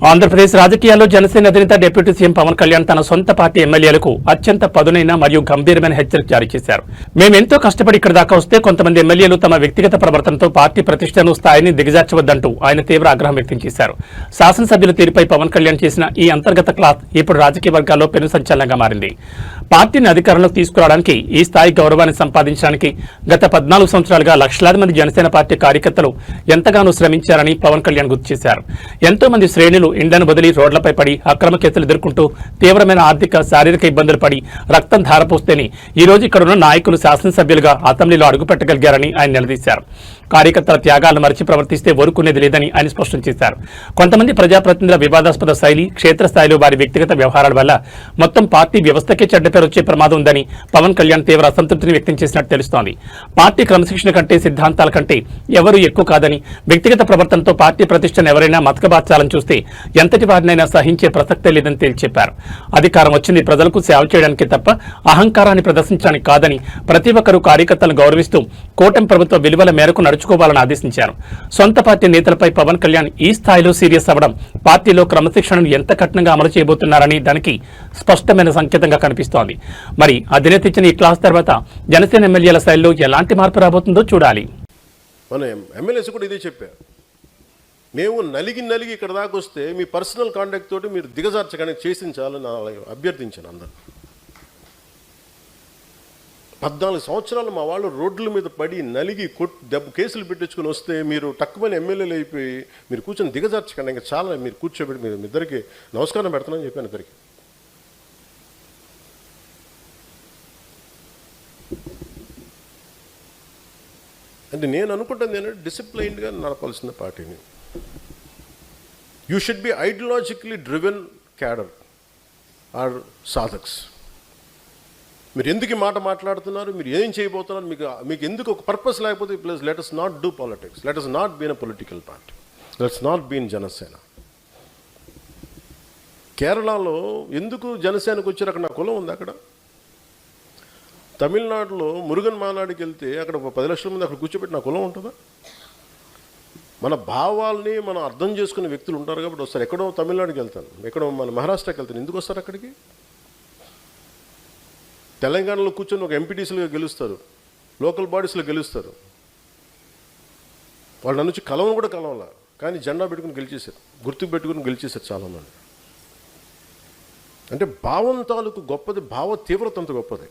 ఆంధ్రప్రదేశ్ రాజకీయాల్లో జనసేన అధినేత deputy CM Pawan Kalyan తన సొంత పార్టీ ఎమ్మెల్యేలకు అత్యంత పదునైన మరియు గంభీరమైన హెచ్చరిక జారీ చేశారు. మేమెంతో కష్టపడి ఇక్కడ దాకా వస్తే కొంతమంది ఎమ్మెల్యేలు తమ వ్యక్తిగత ప్రవర్తనతో పార్టీ ప్రతిష్టను స్థాయిని దిగజార్చవద్దంటూ ఆయన తీవ్ర ఆగ్రహం వ్యక్తం చేశారు. శాసనసభ్యుల తీరుపై పవన్ కళ్యాణ్ చేసిన ఈ అంతర్గత క్లాస్ ఇప్పుడు రాజకీయ వర్గాల్లో పెను సంచలనంగా మారింది. పార్టీని అధికారంలోకి తీసుకురావడానికి, ఈ స్థాయి గౌరవాన్ని సంపాదించడానికి గత 14 సంవత్సరాలుగా లక్షలాది మంది జనసేన పార్టీ కార్యకర్తలు ఎంతగానో శ్రమించారని పవన్ కళ్యాణ్ గుర్తు చేశారు. ఎంతో మంది శ్రేణులు ఇండను బదిలీ రోడ్లపై పడి అక్రమ కేసులు ఎదుర్కొంటూ తీవ్రమైన ఆర్థిక శారీరక ఇబ్బందులు పడి రక్తం ధారపోస్తేనే ఈ రోజు ఇక్కడున్న నాయకులు శాసనసభ్యులుగా అసెంబ్లీలో అడుగుపెట్టగలిగారని ఆయన నిలదీశారు. కార్యకర్తల త్యాగాలను మరిచి ప్రవర్తిస్తే ఊరుకునేది లేదని ఆయన స్పష్టం చేశారు. కొంతమంది ప్రజాప్రతినిధుల వివాదాస్పద శైలి, క్షేత్రస్థాయిలో వారి వ్యక్తిగత వ్యవహారాల వల్ల మొత్తం పార్టీ వ్యవస్థకే చెడ్డ పేరు వచ్చే ప్రమాదం ఉందని పవన్ కళ్యాణ్ తీవ్ర అసంతృప్తిని వ్యక్తం చేసినట్టు తెలుస్తోంది. పార్టీ క్రమశిక్షణ కంటే సిద్ధాంతాల కంటే ఎవరూ ఎక్కువ కాదని, వ్యక్తిగత ప్రవర్తనతో పార్టీ ప్రతిష్టను ఎవరైనా మతకబార్చాలని చూస్తే ఎంతటి వారినైనా సహించే ప్రసక్తే లేదని తేల్చి చెప్పారు. అధికారం వచ్చింది ప్రజలకు సేవ చేయడానికి తప్ప అహంకారాన్ని ప్రదర్శించడానికి కాదని, ప్రతి ఒక్కరూ కార్యకర్తలను గౌరవిస్తూ కూటమి ప్రభుత్వ విలువల మేరకు నడుచుకోవాలని ఆదేశించారు. సొంత పార్టీ నేతలపై పవన్ కళ్యాణ్ ఈ స్థాయిలో సీరియస్ అవ్వడం పార్టీలో క్రమశిక్షణను ఎంత కఠినంగా అమలు చేయబోతున్నారని దానికి స్పష్టమైన సంకేతంగా కనిపిస్తోంది. మరి అధినేత ఇచ్చిన ఈ క్లాస్ తర్వాత జనసేన ఎమ్మెల్యేల స్థాయిలో ఎలాంటి మార్పు రాబోతుందో చూడాలి. మన ఎమ్మెల్యేస్ కూడా ఇదే చెప్పారు. మేము నలిగి ఇక్కడ దాకా వస్తే మీ పర్సనల్ కాంటాక్ట్ తోటి మీరు దిగజార్చగానే చేసించాలని అభ్యర్థించాను అందరు. 14 సంవత్సరాలు మా వాళ్ళు రోడ్ల మీద పడి నలిగి కేసులు పెట్టించుకొని వస్తే మీరు తక్కువని ఎమ్మెల్యేలు అయిపోయి మీరు కూర్చొని దిగజార్చకండి. ఇంకా చాలా మీరు కూర్చోబెట్టి మీరు ఇద్దరికి నమస్కారం పెడతానని చెప్పాను. ఇద్దరికి అంటే నేను అనుకుంటుంది ఏంటంటే డిసిప్లైన్డ్గా నడపాల్సిన పార్టీని. You should be ideologically driven cadre are sadhaks. మీరు ఎందుకు మాట మాట్లాడుతున్నారు, మీరు ఏం చేయబోతున్నారు, మీకు ఎందుకు ఒక పర్పస్ లేకపోతే please let us not do politics, let us not be in a political party, let's not be in Janasena. కేరళలో ఎందుకు జనసేనకు వచ్చారు? అక్కడ నా కులం ఉంది. అక్కడ తమిళనాడులో మురుగన్ మానాడికి వెళ్తే అక్కడ 10 లక్షల మంది అక్కడ కూర్చోబెట్టి నా కులం ఉంటుందా? మన భావాల్ని మనం అర్థం చేసుకునే వ్యక్తులు ఉంటారు కాబట్టి వస్తారు. ఎక్కడో తమిళనాడుకి వెళ్తాను, ఎక్కడో మన మహారాష్ట్రకి వెళ్తాను, ఎందుకు వస్తారు అక్కడికి? తెలంగాణలో కూర్చొని ఒక ఎంపీటీసీలుగా గెలుస్తారు, లోకల్ బాడీస్లో గెలుస్తారు. వాళ్ళ నుంచి కలవను కూడా కలవాల, కానీ జెండా పెట్టుకుని గెలిచేశారు, గుర్తుకు పెట్టుకుని గెలిచేశారు చాలామంది. అంటే భావం తాలూకు గొప్పది, భావ తీవ్రత అంత గొప్పది.